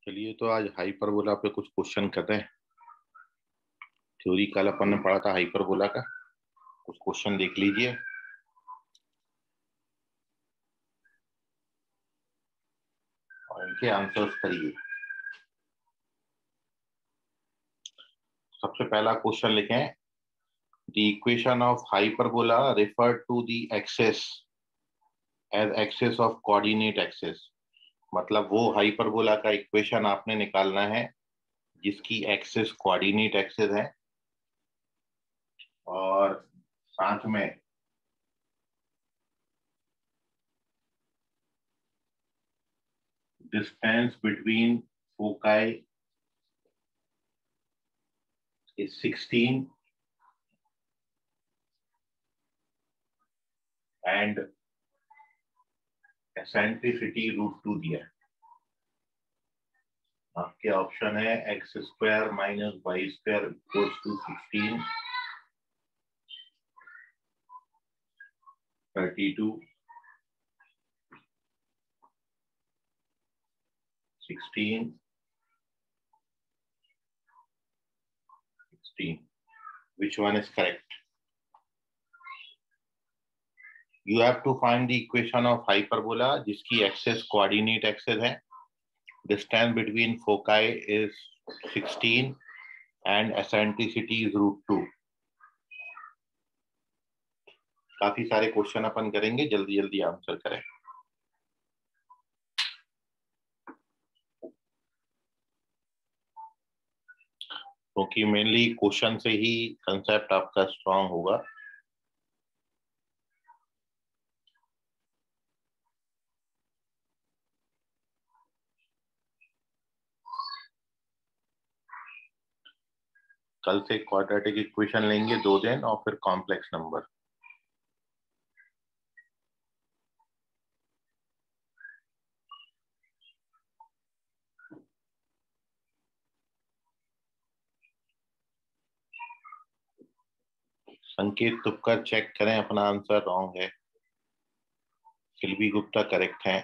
चलिए तो आज हाइपरबोला पे कुछ क्वेश्चन करते हैं। थ्योरी कल अपन ने पढ़ा था हाइपरबोला का, कुछ क्वेश्चन देख लीजिए और इनके आंसर्स करिए। सबसे पहला क्वेश्चन लिखें, the equation of hyperbola refer to the axes as axes of coordinate axes. मतलब वो हाइपरबोला का इक्वेशन आपने निकालना है जिसकी एक्सेस कोऑर्डिनेट एक्सेस है और साथ में distance between foci is 16 and eccentricity √2 दिया है। आपके ऑप्शन है x square minus y square equals to 16, 32, 16, 16. Which one is correct? You have to find the equation of hyperbola जिसकी एक्सेस कोऑर्डिनेट एक्सेस है, distance between foci is 16 and eccentricity is √2. काफी सारे question अपन करेंगे, जल्दी जल्दी answer करें। क्योंकि mainly question से ही कंसेप्ट आपका स्ट्रांग होगा। कल से क्वाड्रेटिक इक्वेशन लेंगे 2 दिन और फिर कॉम्प्लेक्स नंबर। संकेत तुपकर चेक करें अपना आंसर रॉन्ग है, शिल्पी गुप्ता करेक्ट है,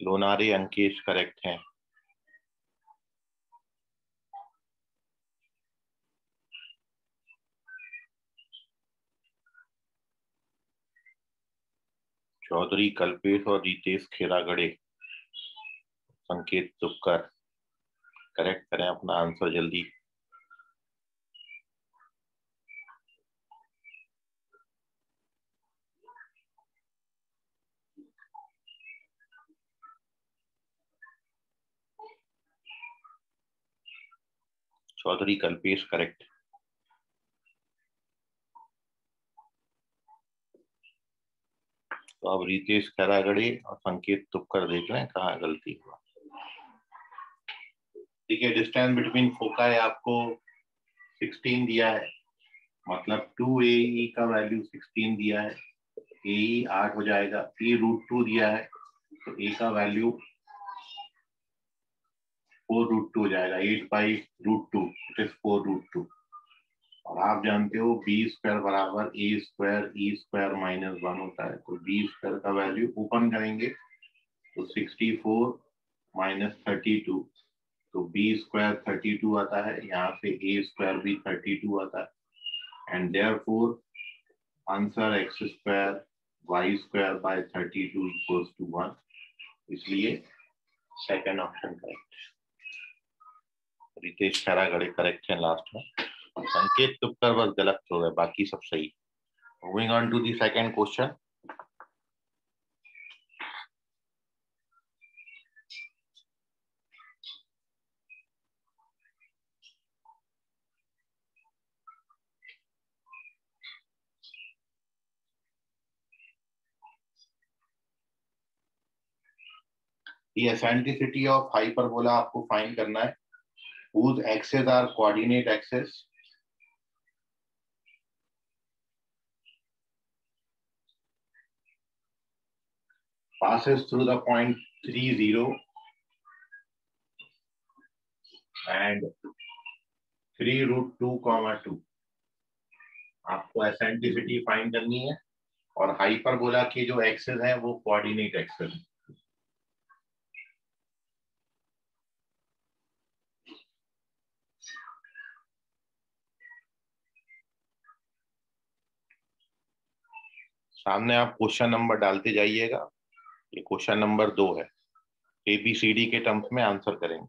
लोनारे अंकेश करेक्ट है। चौधरी कल्पेश और रितेश खेरागड़े, संकेत तुपकर करेक्ट करें अपना आंसर जल्दी। चौधरी कल्पेश करेक्ट। तो अब रितेश खेरागड़े और संकेत तुपकर देख लें कहाँ गलती हुआ। ठीक है, डिस्टेंस बिटवीन फोकाई आपको 16 दिया है, मतलब 2AE का वैल्यू 16 दिया है, AE 8 हो जाएगा। E √2 दिया है तो A का वैल्यू 4√2 हो जाएगा, 8/√2 इट इज 4√2। और आप जानते हो बी स्क्वायर बराबर ए स्क्वायर ई स्क्वायर माइनस 1 होता है, तो बी स्क्वायर का वैल्यू ओपन करेंगे तो 64 माइनस 32, तो बी स्क्वायर 32 आता है, यहाँ से ए स्क्वायर भी 32 आता है, and therefore answer X square Y square by 32 equals to 1। इसलिए second option correct. Ritesh Kheragade correct है लास्ट में, संकेत तुपकर बस गलत हो गए, बाकी सब सही। Moving on to the second question. The eccentricity of hyperbola आपको फाइंड करना है, whose axes are coordinate axis, passes through the point 30 and 3√2, 2। आपको एसेंट्रिसिटी फाइंड करनी है और हाइपरबोला के जो एक्सेस हैं वो कोऑर्डिनेट एक्सेस है। सामने आप क्वेश्चन नंबर डालते जाइएगा। ये क्वेश्चन नंबर 2 है। ABCD के टर्म्स में आंसर करेंगे।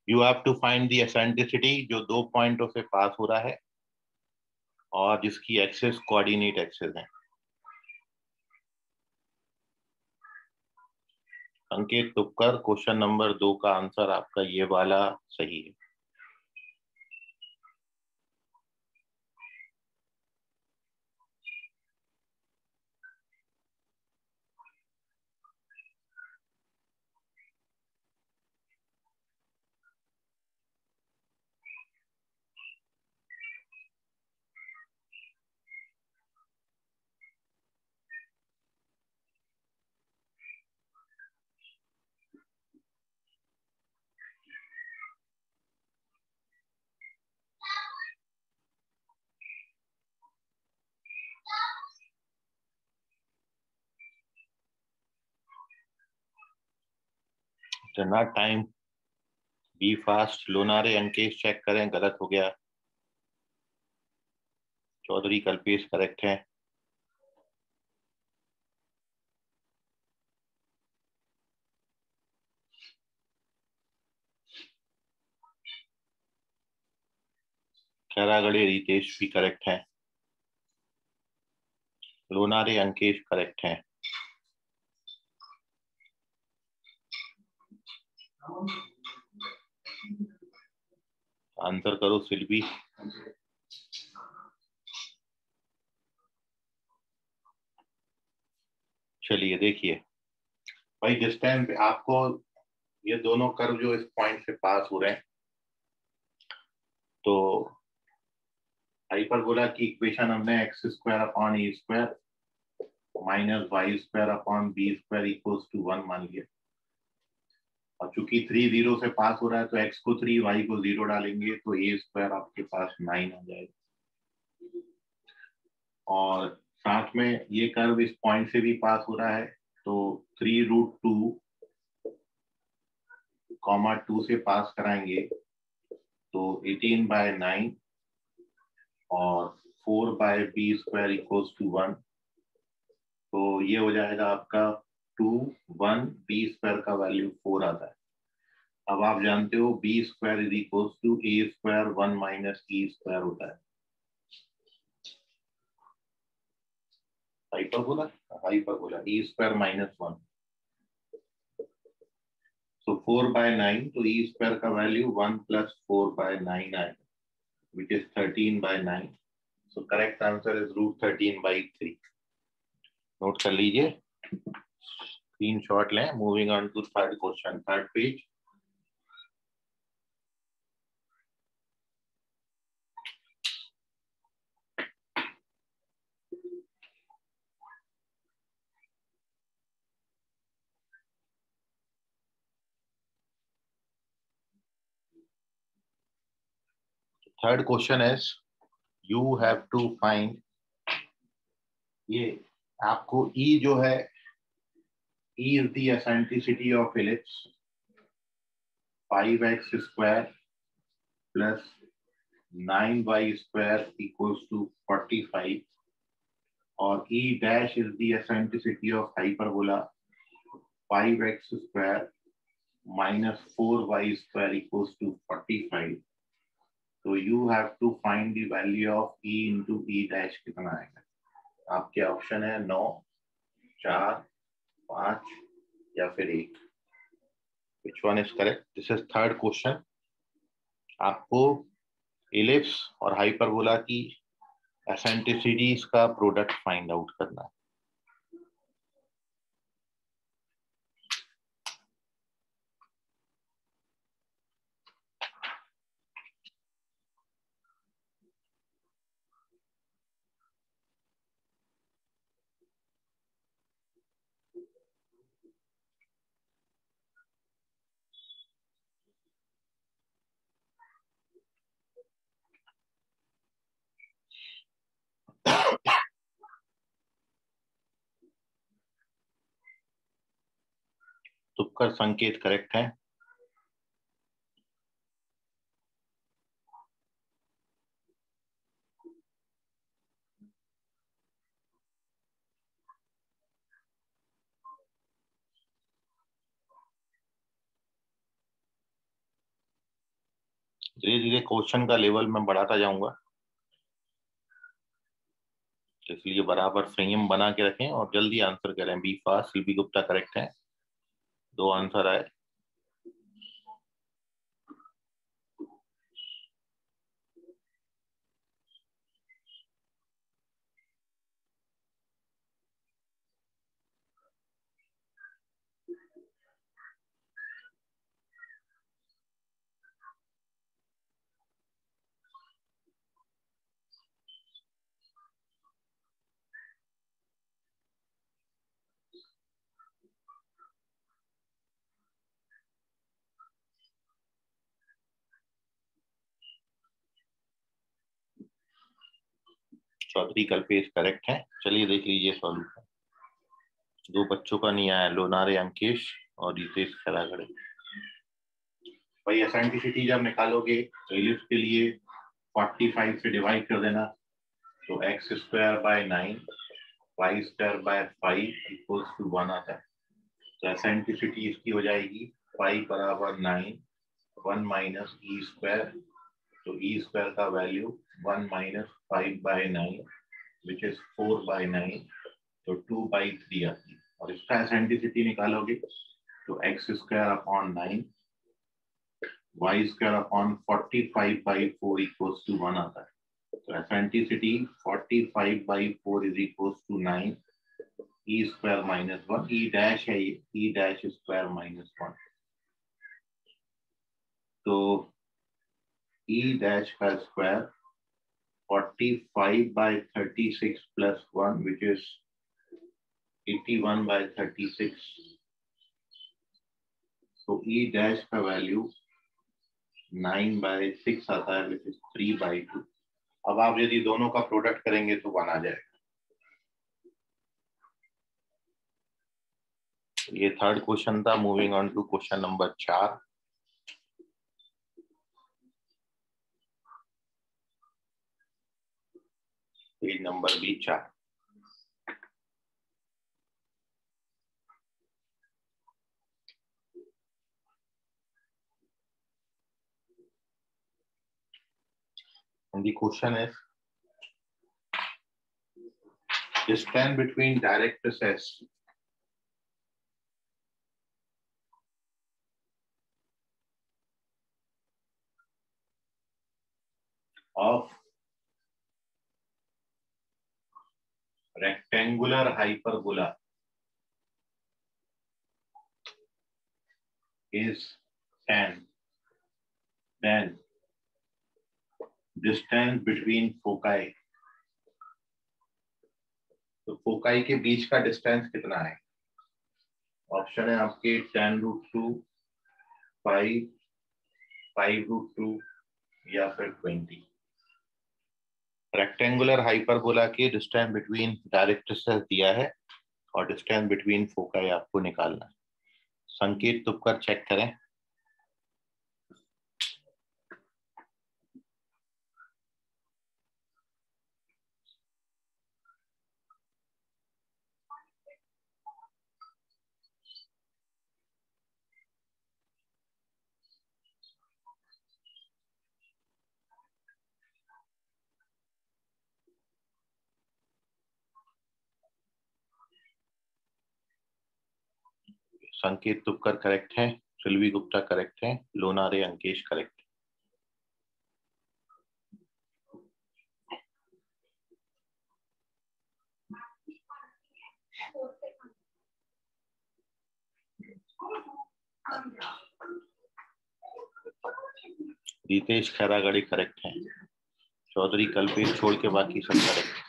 You have to find the eccentricity जो 2 पॉइंटों से पास हो रहा है और जिसकी एक्सेस कोऑर्डिनेट एक्सेस है। अंकित तुक्कर, क्वेश्चन नंबर 2 का आंसर आपका ये वाला सही है। इतना time, be fast. Lonare Ankesh check करें, गलत हो गया। चौधरी कल्पेश करेक्ट है। खैरागढ़े रितेश भी करेक्ट है। लोनारे अंकेश करेक्ट है। आंसर करो सिल्वी। चलिए देखिए भाई, जिस टाइम पे आपको ये दोनों कर्व जो इस पॉइंट से पास हो रहे हैं, तो हाइपरबोला की इक्वेशन हमने x square upon A square minus y square upon B square equals to 1 मान लिया। और चूंकि 3 0 से पास हो रहा है तो x को 3 y को 0 डालेंगे तो ए स्क्वायर आपके पास 9 आ जाएगा। और साथ में ये कर्व इस पॉइंट से भी पास हो रहा है, तो 3√2, 2 से पास कराएंगे तो 18/9 और 4/b स्क्वायर इक्वल्स टू 1। तो ये हो जाएगा आपका 2 1 b स्क्वायर का वैल्यू 4 आता है। अब आप जानते हो b square is equals to a square 1 minus e square होता है। Hyperbola e square minus 1। So 4/9, तो e स्क्वायर का वैल्यू 1 प्लस 4/9 आएगा, which is 13/9. So correct answer is √13/3. Note कर लीजिए, स्क्रीनशॉट लें। Moving on to third question, third page. Third question is you have to find, ये आपको E जो है, E is the eccentricity of ellipse 5x square plus 9y square equals to 45, और E dash is the eccentricity of hyperbola 5x square minus 4y square equals to 45. So you have to find the value of E into E dash कितना आएगा। आपके option है 9, 4, 5 या फिर 1। Which one is correct? This is third question. आपको ellipse और hyperbola की eccentricities का प्रोडक्ट फाइंड आउट करना है। तुपकर संकेत करेक्ट है। धीरे धीरे क्वेश्चन का लेवल मैं बढ़ाता जाऊंगा, इसलिए बराबर संयम बना के रखें और जल्दी आंसर करें। Be fast, C B Gupta correct है। 2 आंसर आए। चौधरी कल्पेश करेक्ट है। चलिए देख लीजिए सॉल्यूशन। 2 बच्चों का नहीं आया, लोनारे अंकेश और रितेश खरागड़े। भाई एसेंटिसिटी जब निकालोगे तो इलिप्स के लिए 45 से डिवाइड कर देना, तो x square by 9 y square by 5 equals to 1 आता है। तो एसेंटिसिटी इसकी हो जाएगी 5 बराबर 9 1 माइनस ई स्क्वायर, तो ई स्क्वायर का value 1 minus 5 by 9 which is 4 by 9, तो 2 बाई 3 आती है। और इसका एसेंटिसिटी निकालोगे तो x square upon 9 y square upon 45 by 4 equals to 1 आता है। तो eccentricity 45 by 4 is equals to 9 e square minus 1, e dash है ये, ई डैश स्क्वायर माइनस 1, तो ई डैश का square 45 by 36 plus 1 which is 81 by 36, तो E dash का value 9 by 6 आता है विच इज 3 by 2। अब आप यदि दोनों का प्रोडक्ट करेंगे तो 1 आ जाएगा। ये थर्ड क्वेश्चन था। Moving on to question number 4। Page number भी 4। And the question is, distance between directrices of rectangular hyperbola is 10, then distance between foci, तो फोकाई के बीच का डिस्टेंस कितना है? ऑप्शन है आपके 10√2, 5, 5√2 या फिर 20। रेक्टेंगुलर हाइपरबोला के डिस्टेंस बिटवीन डायरेक्ट्रिसेस दिया है और डिस्टेंस बिटवीन फोकाई आपको निकालना है। संकेत तुपकर चेक करें। संकेत तुपकर करेक्ट है, सिल्वी गुप्ता करेक्ट है, लोनारे अंकेश करेक्ट। रितेश खैरागड़ी करेक्ट है। चौधरी कल्पेश छोड़ के बाकी सब करेक्ट।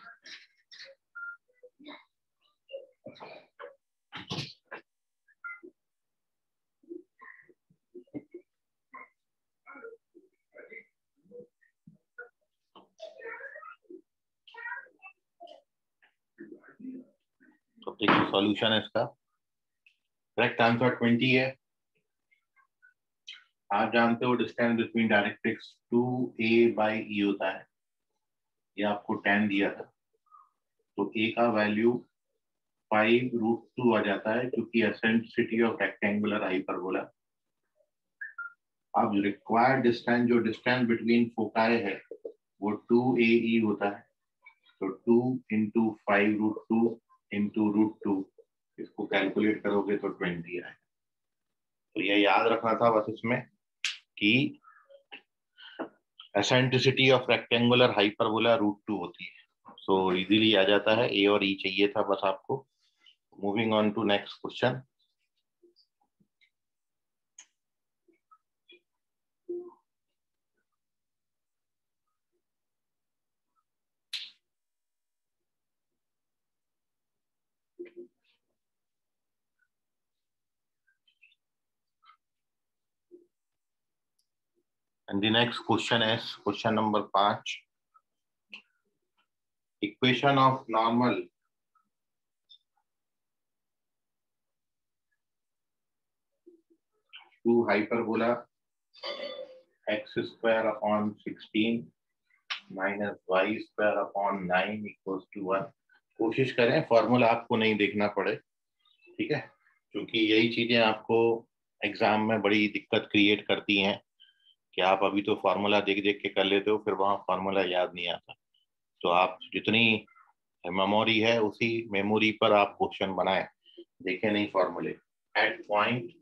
तो देखिए सॉल्यूशन है इसका। करेक्ट आंसर 20 है। आप जानते हो डिस्टेंस बिटवीन डायरेक्ट्रिक्स 2a/e होता है, ये आपको 10 दिया था, तो a का वैल्यू 5√2 आ जाता है, क्योंकि एसेंट्रिसिटी ऑफ रेक्टेंगुलर हाइपरबोला। अब रिक्वायर्ड डिस्टेंस, जो डिस्टेंस बिटवीन फोकाई है, वो 2ae होता है, तो 2 × 5√2 × √2, इसको कैलकुलेट करोगे तो 20 आए। तो ये याद रखना था बस इसमें कि एसेंट्रिसिटी ऑफ रेक्टेंगुलर हाइपरबोला √2 होती है। सो इजीली आ जाता है, ए और ई चाहिए था बस आपको। Moving on to next question. And the next question is question number 5. Equation of normal to hyperbola x² (16 - y² 9 = 1। कोशिश करें फॉर्मूला आपको नहीं देखना पड़े, ठीक है, क्योंकि यही चीजें आपको एग्जाम में बड़ी दिक्कत क्रिएट करती हैं कि आप अभी तो फॉर्मूला देख देख के कर लेते हो, फिर वहां फॉर्मूला याद नहीं आता। तो आप जितनी मेमोरी है उसी मेमोरी पर आप क्वेश्चन बनाएं, देखें नहीं फॉर्मूले। एट पॉइंट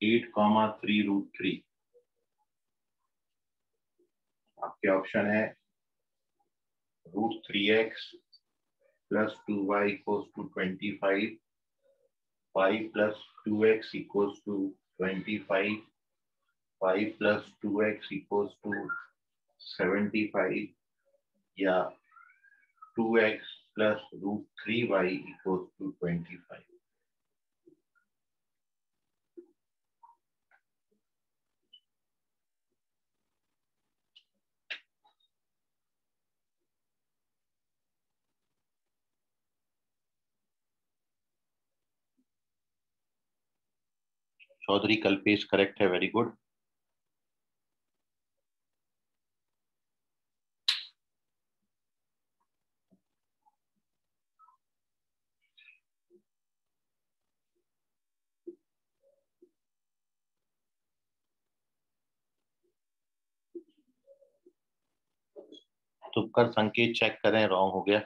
8,3√3 आपके ऑप्शन है √3x + 2y = 25, 5 + 2x = 25, 5 + 2x = 75, या 2x + √3y = 25। Chaudhary Kalpesh correct है, वेरी गुड। तुक्कर संकेत चेक करें, रॉन्ग हो गया।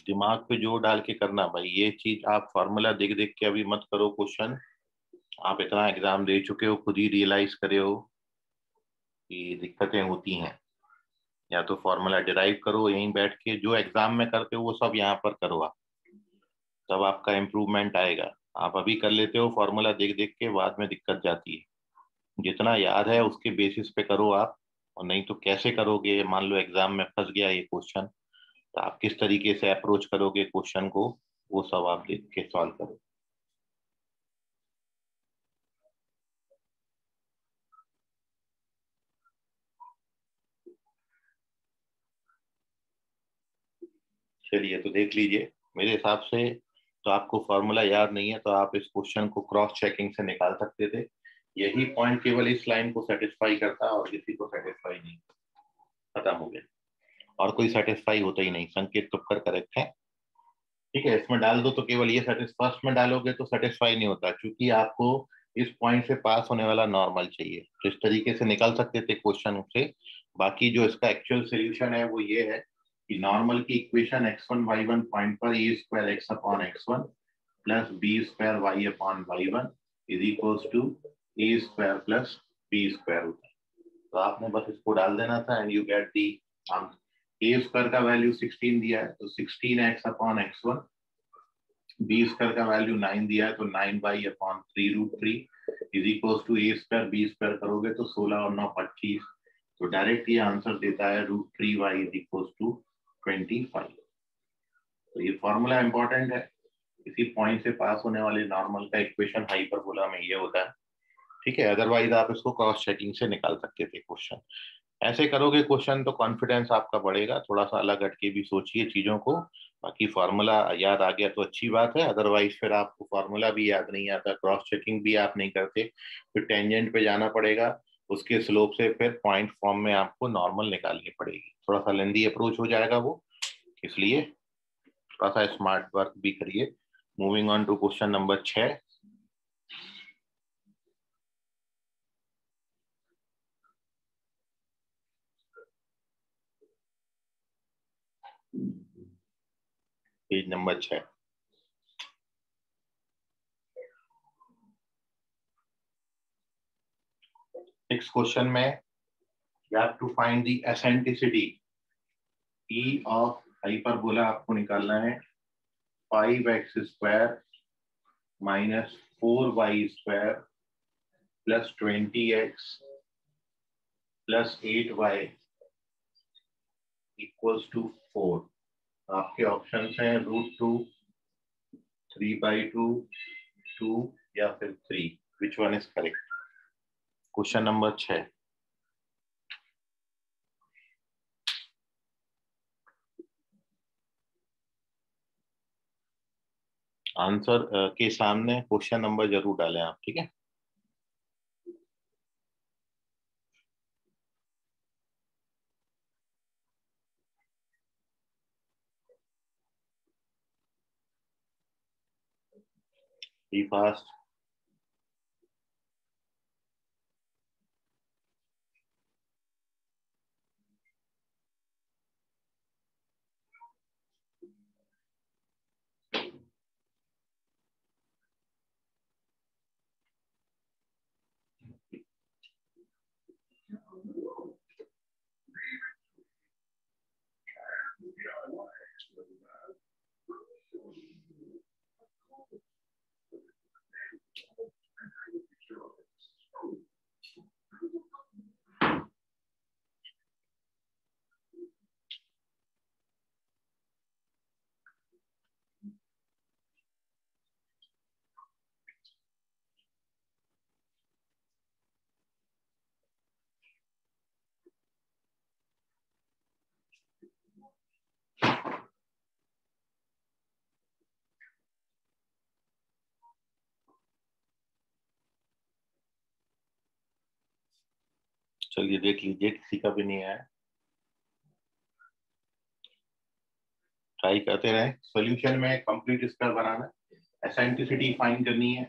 दिमाग पे जोर डाल के करना भाई, ये चीज आप फॉर्मूला देख देख के अभी मत करो क्वेश्चन। आप इतना एग्जाम दे चुके हो, खुद ही रियलाइज करे हो कि दिक्कतें होती हैं। या तो फॉर्मूला डिराइव करो यहीं बैठ के, जो एग्जाम में करते हो वो सब यहाँ पर करो आप, तब आपका इम्प्रूवमेंट आएगा। आप अभी कर लेते हो फॉर्मूला देख देख के, बाद में दिक्कत जाती है। जितना याद है उसके बेसिस पे करो आप, और नहीं तो कैसे करोगे, मान लो एग्जाम में फंस गया ये क्वेश्चन, तो आप किस तरीके से अप्रोच करोगे क्वेश्चन को, वो सब आप देख के सॉल्व करो। चलिए तो देख लीजिए, मेरे हिसाब से तो आपको फॉर्मूला याद नहीं है, तो आप इस क्वेश्चन को क्रॉस चेकिंग से निकाल सकते थे। यही पॉइंट केवल इस लाइन को सेटिस्फाई करता और किसी को सेटिस्फाई नहीं, खत्म हो गया। और कोई सेटिस्फाई होता ही नहीं। संकेत तुक्कर करेक्ट है, ठीक है, इसमें डाल दो तो केवल ये फर्स्ट में डालोगे तो सेटिस्फाई नहीं होता, क्योंकि आपको इस पॉइंट से पास होने वाला नॉर्मल चाहिए। तो इस तरीके से निकाल सकते थे क्वेश्चन से। बाकी जो इसका एक्चुअल सोल्यूशन है वो ये है कि नॉर्मल की इक्वेशन x1y1 पॉइंट पर a² x/x1 + b² y/y1 = a² + b² होता है। तो आपने बस इसको डाल देना था and you get the answer. a² का वैल्यू 16 दिया है तो 16x/x1, b² का वैल्यू 9 दिया है तो 9/3√3, is equal to a square b square करोगे तो 16 और 9 25, तो डायरेक्ट ये आंसर देता है √3y इज इक्वल टू 25। तो ये फॉर्मूला इंपॉर्टेंट है, इसी पॉइंट से पास होने वाले नॉर्मल का इक्वेशन हाइपरबोला में ये होता है, ठीक है। अदरवाइज आप इसको क्रॉस चेकिंग से निकाल सकते थे क्वेश्चन। ऐसे करोगे क्वेश्चन तो कॉन्फिडेंस आपका बढ़ेगा, थोड़ा सा अलग हटके भी सोचिए चीजों को। बाकी फार्मूला याद आ गया तो अच्छी बात है, अदरवाइज फिर आपको फार्मूला भी याद नहीं आता, क्रॉस चेकिंग भी आप नहीं करते, फिर टेंजेंट पे जाना पड़ेगा, उसके स्लोप से फिर पॉइंट फॉर्म में आपको नॉर्मल निकालनी पड़ेगी, थोड़ा सा लेंदी अप्रोच हो जाएगा वो, इसलिए थोड़ा सा स्मार्ट वर्क भी करिए। Moving on to question number 6। Page number 6। Next question में you have to find the eccentricity E of hyperbola, आपको निकालना है 5x square minus 4y square plus 20x plus 8y equals to 4। आपके options हैं √2, 3/2, 2 या फिर 3। Which one is correct? Question number 6। Answer के सामने क्वेश्चन नंबर जरूर डालें आप, ठीक है। Be fast. चलिए देख लीजिए, किसी का भी नहीं आया, ट्राई करते रहे। सॉल्यूशन में कंप्लीट स्क्वायर बनाना है, एसेंट्रिसिटी फाइंड करनी है।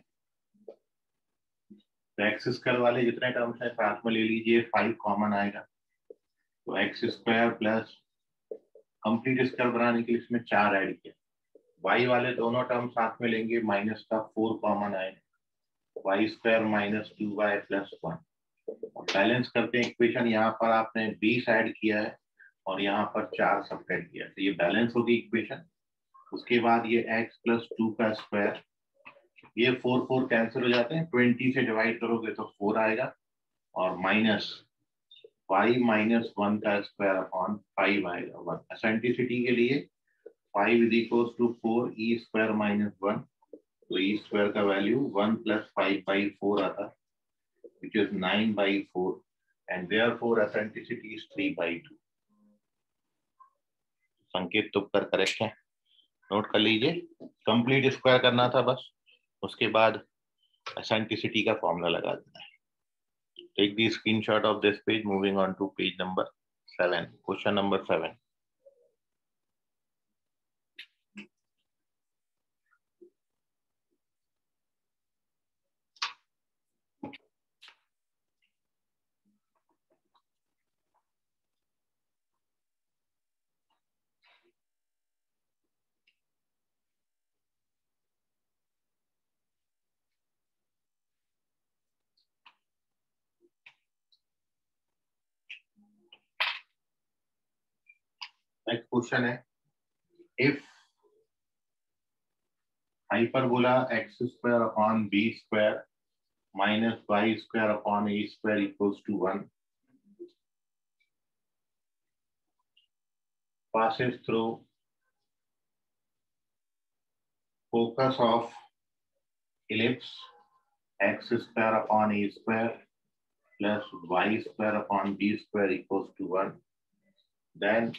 तो एक्स स्क्वायर वाले जितने टर्म्स हैं साथ में ले लीजिए, 5 कॉमन आएगा, तो x square plus complete square बनाने के लिए इसमें 4 ऐड किया, वाई वाले दोनों टर्म साथ में लेंगे, माइनस का 4 कॉमन आएगा, y square minus 2y plus 1। Balance करते हैं इक्वेशन, यहाँ पर आपने 20 ऐड किया है और यहाँ पर 4 सब्ट्रैक्ट किया, तो ये बैलेंस होगी इक्वेशन। उसके बाद ये x प्लस 2 का स्क्वायर, ये 4 4 कैंसिल हो जाते हैं, 20 से डिवाइड करोगे तो 4 आएगा, और माइनस y माइनस 1 का स्क्वायर अपॉन 5 आएगा 1। एसेंट्रिसिटी के लिए 5 is equal to 4 e square minus 1, तो ई स्क्वायर का वैल्यू 1 प्लस 5/4 आता है, which is 9/4, and therefore eccentricity is 3/2। संकेत तुक्कर करेक्ट है, नोट कर लीजिए। कंप्लीट स्क्वायर करना था बस, उसके बाद eccentricity का फॉर्मूला लगा देना है। Take the screenshot of this page. Moving on to page number 7, question number 7। Next question है, if hyperbola x square upon b square minus y square upon a square equals to 1 passes through focus of ellipse x square upon a square plus y square upon b square equals to 1. Then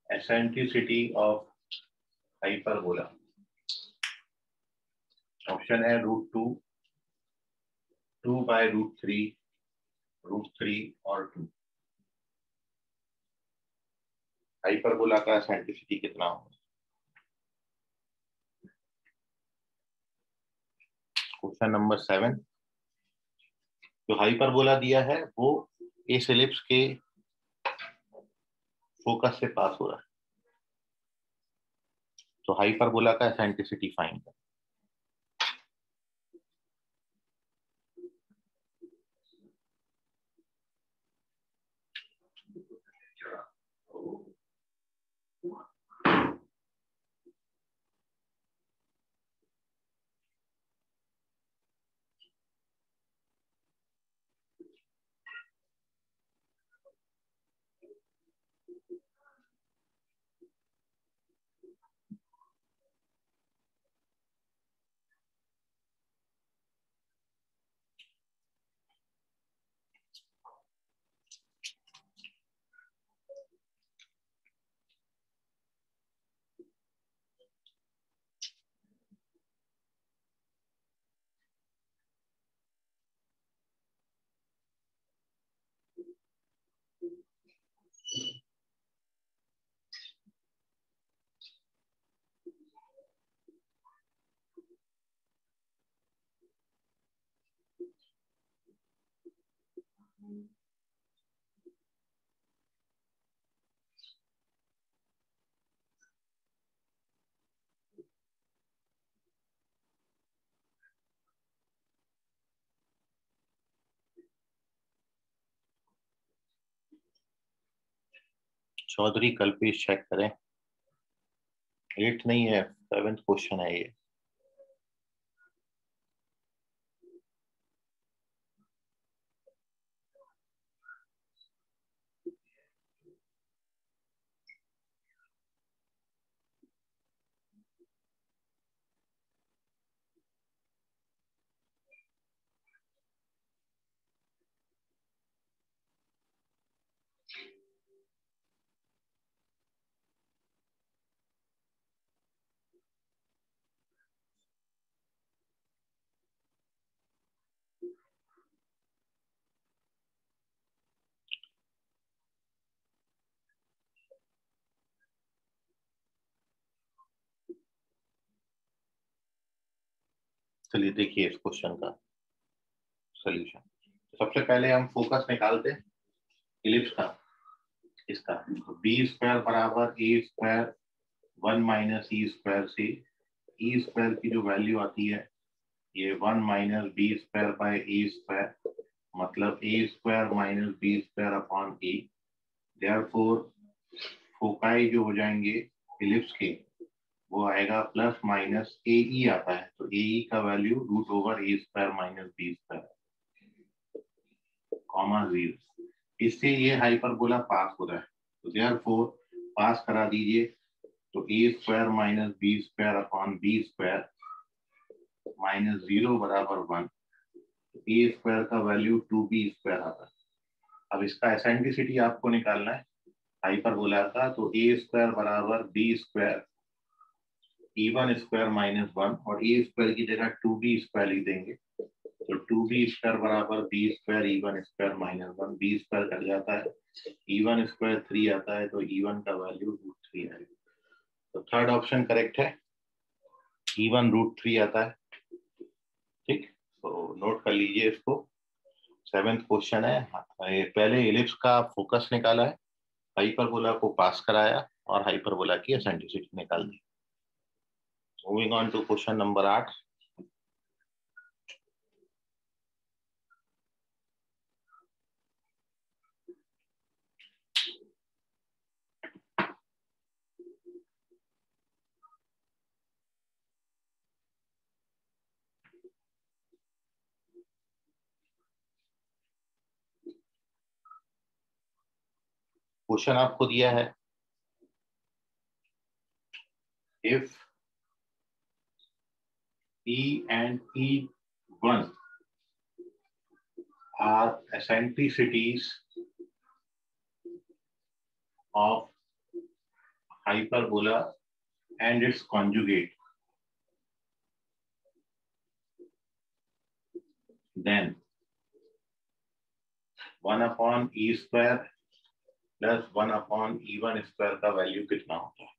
eccentricity of hyperbola. Option है √2, 2 by √3, √3 और 2. Hyperbola का eccentricity कितना होगा? Question number 7. जो hyperbola दिया है वो इस एलिप्स के फोकस से पास हो रहा है, तो हाइपरबोला का एसेंट्रिसिटी फाइंड करें. चौधरी कल्पेश चेक करें. 8 नहीं है, 7th क्वेश्चन है ये. चलिए देखिए इस क्वेश्चन का सॉल्यूशन. सबसे पहले हम फोकस निकालते हैं इलिप्स का. इसका बी स्क्वायर बराबर ए स्क्वायर 1 माइनस ई स्क्वायर से ई स्क्वायर की जो वैल्यू आती है ये 1 minus B square by A square, मतलब A square minus B square upon A. Therefore foci जो हो जाएंगे इलिप्स के वो आएगा प्लस माइनस ए ई आता है, तो ए ई का value root over A square minus B square comma 0. इससे ये हाइपरबोला पास हो रहा है, तो देयरफॉर पास करा दीजिए. तो ए square minus B square upon B square minus 0 बराबर 1. तो ए स्क्वायर का वैल्यू 2b स्क्वायर आता है. अब इसका एसेंट्रिसिटी आपको निकालना है हाइपरबोला का, तो ए स्क्वायर बराबर b square E1 square minus 1 और ए स्क्वायर की जगह 2b स्क्वायर लिख देंगे. तो 2b स्क्वायर बराबर b square E1 square minus 1, b square cut जाता है, E1 स्क्वायर 3 आता है, तो E1 का वैल्यू √3 आएगा. तो थर्ड ऑप्शन करेक्ट है, E1 √3 आता है. ठीक, तो नोट कर लीजिए इसको. 7th क्वेश्चन है. पहले इलिप्स का फोकस निकाला है, हाइपरबोला को पास कराया और हाइपरबोला की एसेंट्रिसिटी निकाल दी. Moving on to question number 8. Question आपको दिया है, if E and E1 are eccentricities of hyperbola and its conjugate, then 1 upon E square plus 1 upon E1 square का वैल्यू कितना होता है?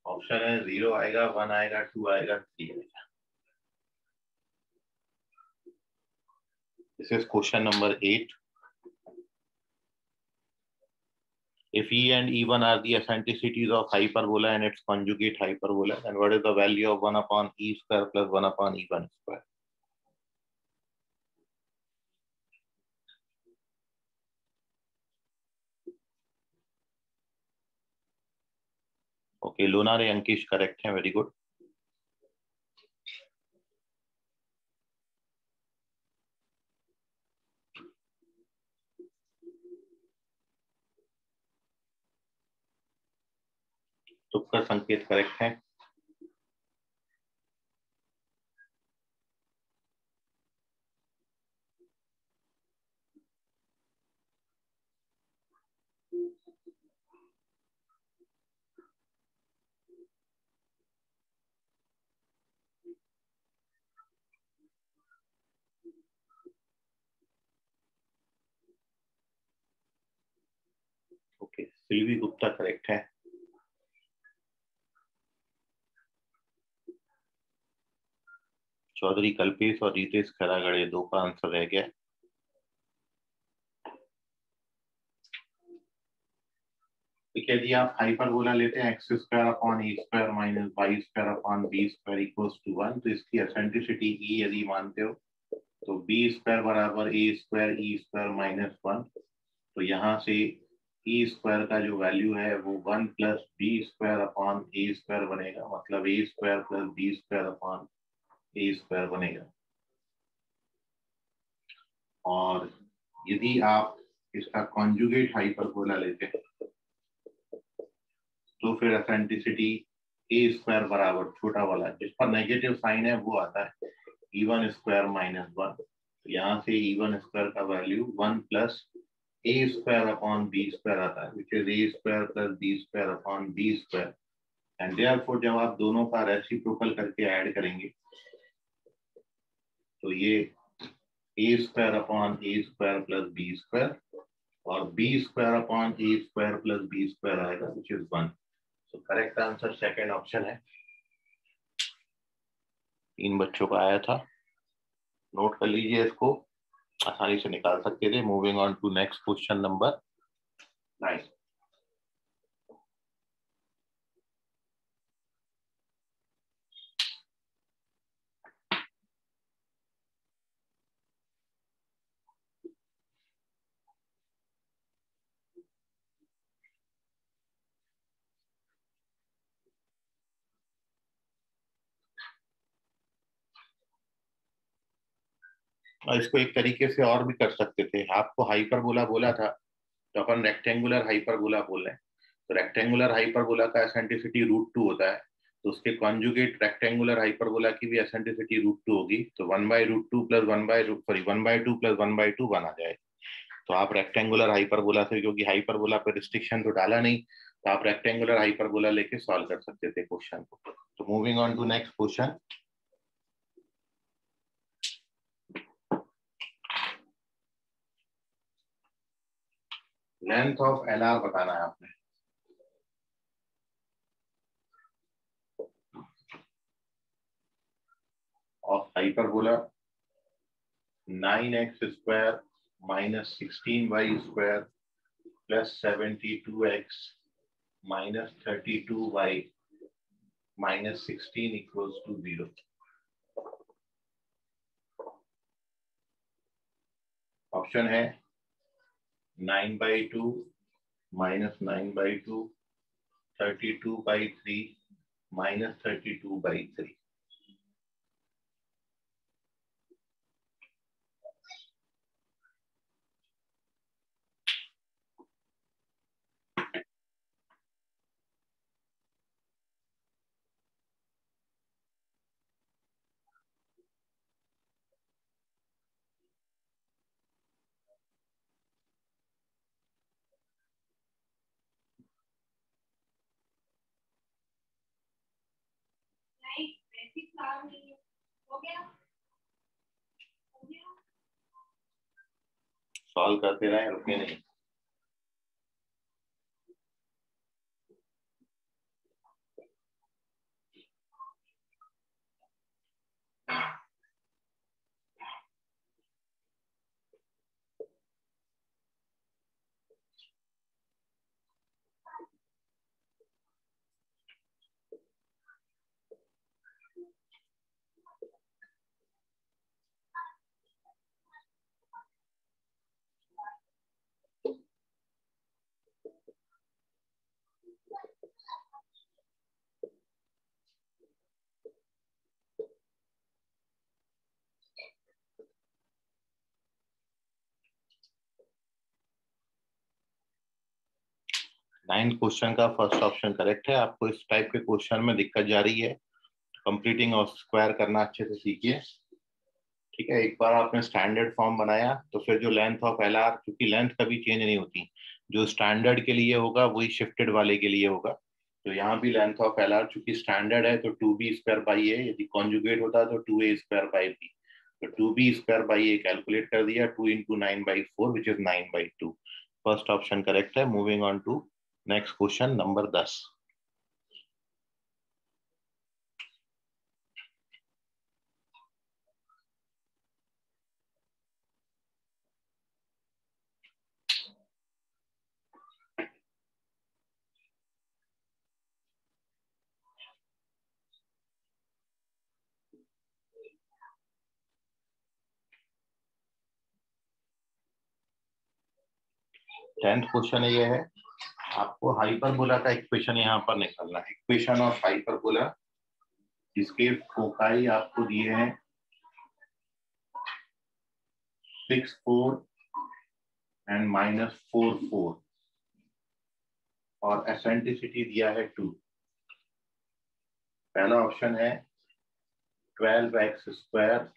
ऑप्शन है 0 आएगा, 1 आएगा, 2 आएगा, 3 आएगा. This is question number 8. If E and E1 are the eccentricities of hyperbola and its conjugate hyperbola, then what is the value of 1 upon E square plus 1 upon E1 square? Okay, Lunar and Ankish correct है, very good. तुक्कर संकेत correct है. Okay, Silvi Gupta correct है. चौधरी कल्पेश और रितेश खरागड़े 2 का answer रह गया. ठीक है जी, आप हाइपरबोला लेते हैं x square upon A square minus y square upon B square equals to 1. तो इसकी एसेंट्रिसिटी ई यदि मानते हो तो बी स्क्वायर बराबर ए स्क्वायर ई स्क्वायर माइनस 1. तो यहाँ से ई स्क्वायर का जो वैल्यू है वो 1 प्लस बी स्क्वायर अपॉन ए स्क्वायर बनेगा, मतलब A square plus B square upon A square बनेगा. और यदि आप इसका कॉन्जुगेट हाइपरबोला लेते हैं तो फिर एसेंट्रिसिटी ए स्क्वायर बराबर छोटा वाला जिस पर नेगेटिव साइन है वो आता है E1 स्क्वायर माइनस 1. तो यहाँ से E1 स्क्वायर का value 1 plus a square upon B square आता है, which is a square plus B square upon B square. And therefore जब आप दोनों का रेसिप्रोकल करके ऐड करेंगे तो ये ए स्क्वायर अपॉन ए स्क्वायर प्लस बी स्क्वायर और बी स्क्वायर अपॉन ए स्क्वायर प्लस बी स्क्वायर आएगा, विच इज 1. तो करेक्ट आंसर सेकंड ऑप्शन है. 3 बच्चों का आया था, नोट कर लीजिए, इसको आसानी से निकाल सकते थे. Moving on to next question number 9. और इसको एक तरीके से और भी कर सकते थे. आपको हाइपरबोला बोला था तो अपन रेक्टेंगुलर हाइपरबोला बोल रहे हैं. तो रेक्टेंगुलर हाइपरबोला का एसेंट्रिसिटी √2 होता है, तो उसके कॉन्जुगेट रेक्टेंगुलर हाइपरबोला की भी एसेंट्रिसिटी √2 होगी. तो 1/√2 प्लस 1/2 प्लस 1/2 बना जाए. तो आप रेक्टेंगुलर हाइपरबोला से, क्योंकि हाइपरबोला पर रिस्ट्रिक्शन तो डाला नहीं, तो आप रेक्टेंगुलर हाइपरबोला लेके सॉल्व कर सकते थे क्वेश्चन को. तो moving on to next question. Length of LR बताना है आपने. Of hyperbola 9x square minus 16y square plus 72x minus 32y minus 16 equals to 0. Option है 9/2 माइनस 9/2, 32/3 माइनस 32/3. सॉल्व करते रहे, रुके नहीं। नाइन्थ क्वेश्चन का फर्स्ट ऑप्शन करेक्ट है। आपको इस टाइप के क्वेश्चन में दिक्कत जा रही है, कंप्लीटिंग और स्क्वायर करना अच्छे से सीखिए। ठीक है, एक बार आपने स्टैंडर्ड फॉर्म बनाया तो फिर जो लेंथ ऑफ एल आर, क्योंकि लेंथ कभी चेंज नहीं होती, जो स्टैंडर्ड के लिए होगा वही शिफ्टेड वाले के लिए होगा। तो यहाँ भी लेंथ ऑफ एल आर चूंकि स्टैंडर्ड है तो 2b² ए, यदि कॉन्जुगेट होता तो 2a²/b। तो 2b²/a कैलकुलेट कर दिया, 2 × 9/4 which is 9/2। First option correct है। Moving on to next question number 10। Tenth question ये है, आपको हाइपरबोला का इक्वेशन यहाँ पर निकालना है। इक्वेशन ऑफ हाइपरबोला जिसके फोकाई आपको दिए हैं 6, 4 एंड -4, 4 और एसेंट्रिसिटी दिया है 2। पहला ऑप्शन है 12x²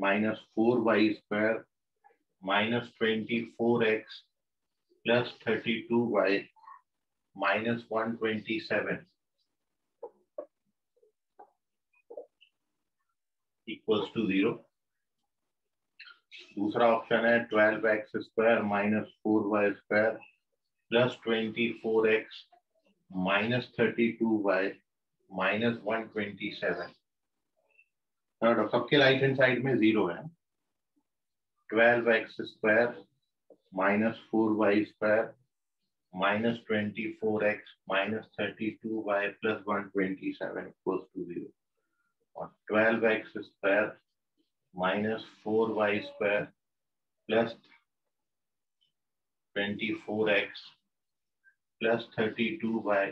-4y² -24x +32y -127 = 0। दूसरा ऑप्शन है 12x² -4y² +24x -32y -127। सबके राइट हैंड साइड में 0 है। 12x² -4y² -24x -32y +127 = 0 और 12x² -4y² +24x +32y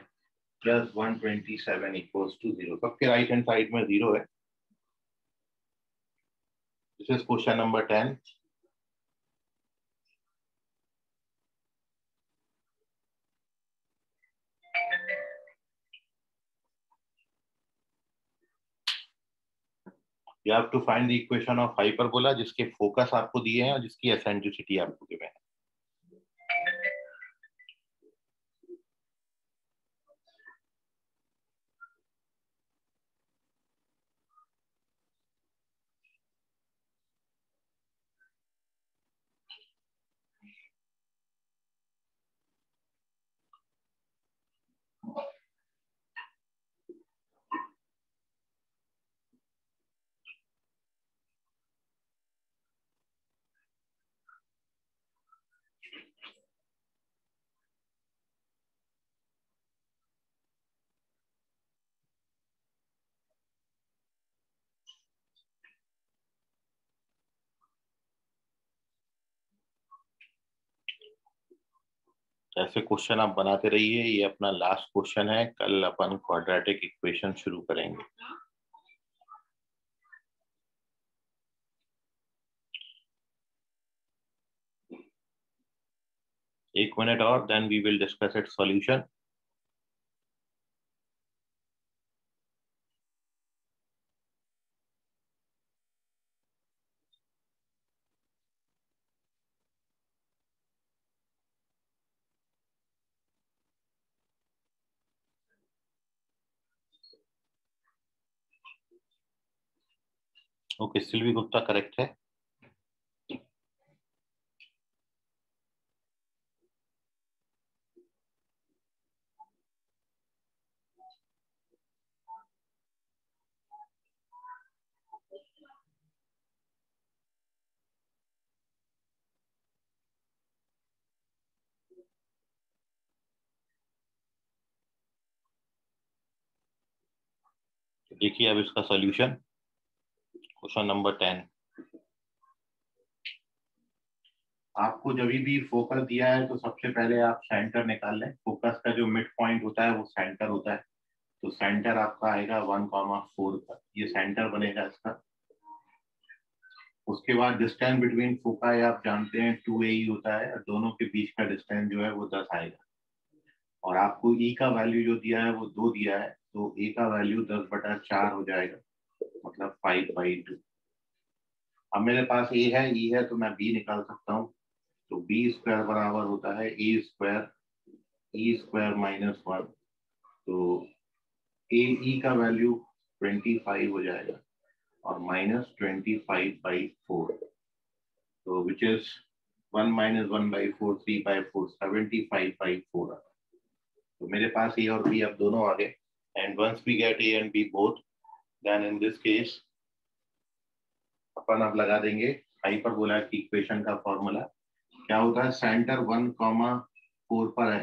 +127 = 0। सबके राइट हैंड साइड में 0 है। This is question number 10। You have to find the equation of hyperbola जिसके focus आपको दिए हैं और जिसकी एसेंट्रिसिटी आपको गिवन है। ऐसे क्वेश्चन आप बनाते रहिए। ये अपना लास्ट क्वेश्चन है, कल अपन क्वाड्रेटिक इक्वेशन शुरू करेंगे। एक मिनट और, then we will discuss it solution. Okay, Silvi Gupta correct है। देखिए अब इसका सॉल्यूशन, क्वेश्चन नंबर 10। आपको जब भी फोकस दिया है तो सबसे पहले आप सेंटर निकाल लें। फोकस का जो मिड पॉइंट होता है वो सेंटर होता है, तो सेंटर आपका आएगा 1,4 का, ये सेंटर बनेगा इसका। उसके बाद डिस्टेंस बिटवीन फोकाई आप जानते हैं 2AE होता है, और दोनों के बीच का डिस्टेंस जो है वो 10 आएगा। और आपको E का वैल्यू जो दिया है वो 2 दिया है, तो A का वैल्यू 10/4 हो जाएगा, मतलब 5/2। अब मेरे पास A है, E है, तो मैं B निकाल सकता हूँ। तो B स्क्वायर बराबर होता है A स्क्वायर E स्क्वायर -1। तो AE का वैल्यू 25 हो जाएगा और -25/4, तो विच इज 1 - 1/4, 3/4, 75/4। तो मेरे पास A और B अब दोनों आ गए। And once we get A and B both, then in this case अपन अब लगा देंगे हाइपरबोला की इक्वेशन का फॉर्मूला। क्या होता है, सेंटर 1,4 पर है,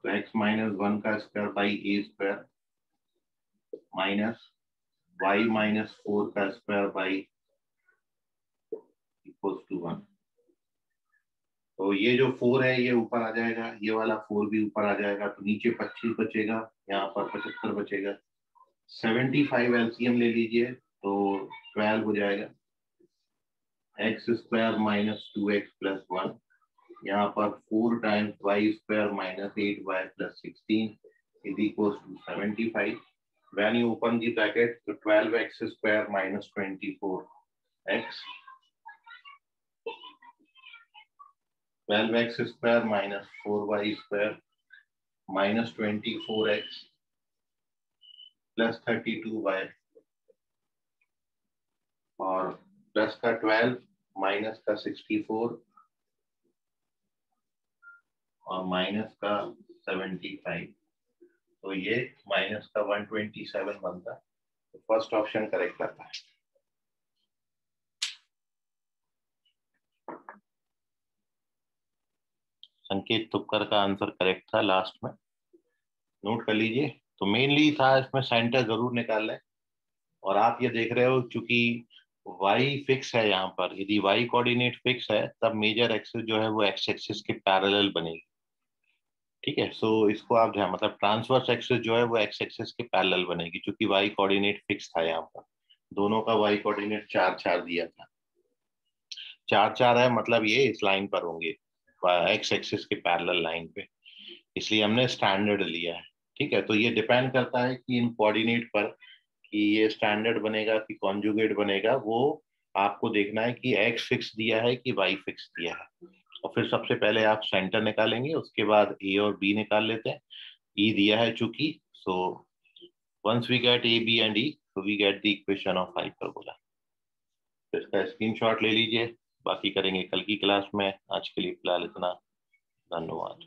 तो x - 1 का square by A square minus y - 4 का स्क्वायर बाई इक्वल्स टू 1। तो ये जो 4 है ये ऊपर आ जाएगा, ये वाला 4 भी ऊपर आ जाएगा, तो नीचे 25 बचेगा, यहाँ पर 75 बचेगा। 75 एलसीएम ले लीजिए तो 12 हो जाएगा। एक्स स्क्वायर -2x + 1, यहाँ पर 4 times y square -8y + 16 is equals to 75। When you open the bracket, so 12x square - 24x, 12x square - 4y square -24x + 32y, और प्लस का 12 माइनस का 64 और माइनस का 75, तो ये माइनस का 127 बनता है। तो फर्स्ट ऑप्शन करेक्ट आता है। संकेत तुपकर का आंसर करेक्ट था लास्ट में, नोट कर लीजिए। तो मेनली था इसमें सेंटर जरूर निकाल लें। और आप ये देख रहे हो चूंकि y फिक्स है यहाँ पर, यदि y कोऑर्डिनेट फिक्स है तब मेजर एक्सिस जो है वो एक्स एक्सिस के पैरेलल बनेगी। ठीक है, सो इसको आप ध्यान, मतलब ट्रांसवर्स एक्सिस जो है वो एक्स एक्सिस के पैरेलल बनेगी, क्योंकि y कोऑर्डिनेट फिक्स था यहाँ पर। दोनों का y कोऑर्डिनेट 4 दिया था। 4 है, मतलब ये इस लाइन पर होंगे, एक्स एक्सिस के पैरेलल लाइन पे, इसलिए हमने स्टैंडर्ड लिया है। ठीक है, तो ये डिपेंड करता है कि इन कोऑर्डिनेट पर कि ये स्टैंडर्ड बनेगा कि कॉन्जुगेट बनेगा, वो आपको देखना है कि एक्स फिक्स दिया है कि वाई फिक्स दिया है। और फिर सबसे पहले आप सेंटर निकालेंगे, उसके बाद ए और बी निकाल लेते हैं। ई दिया है चूंकि, so once we get a b and e, so we get the equation of hyperbola. तो इसका स्क्रीनशॉट ले लीजिए, बाकी करेंगे कल की क्लास में। आज के लिए फिलहाल इतना, धन्यवाद।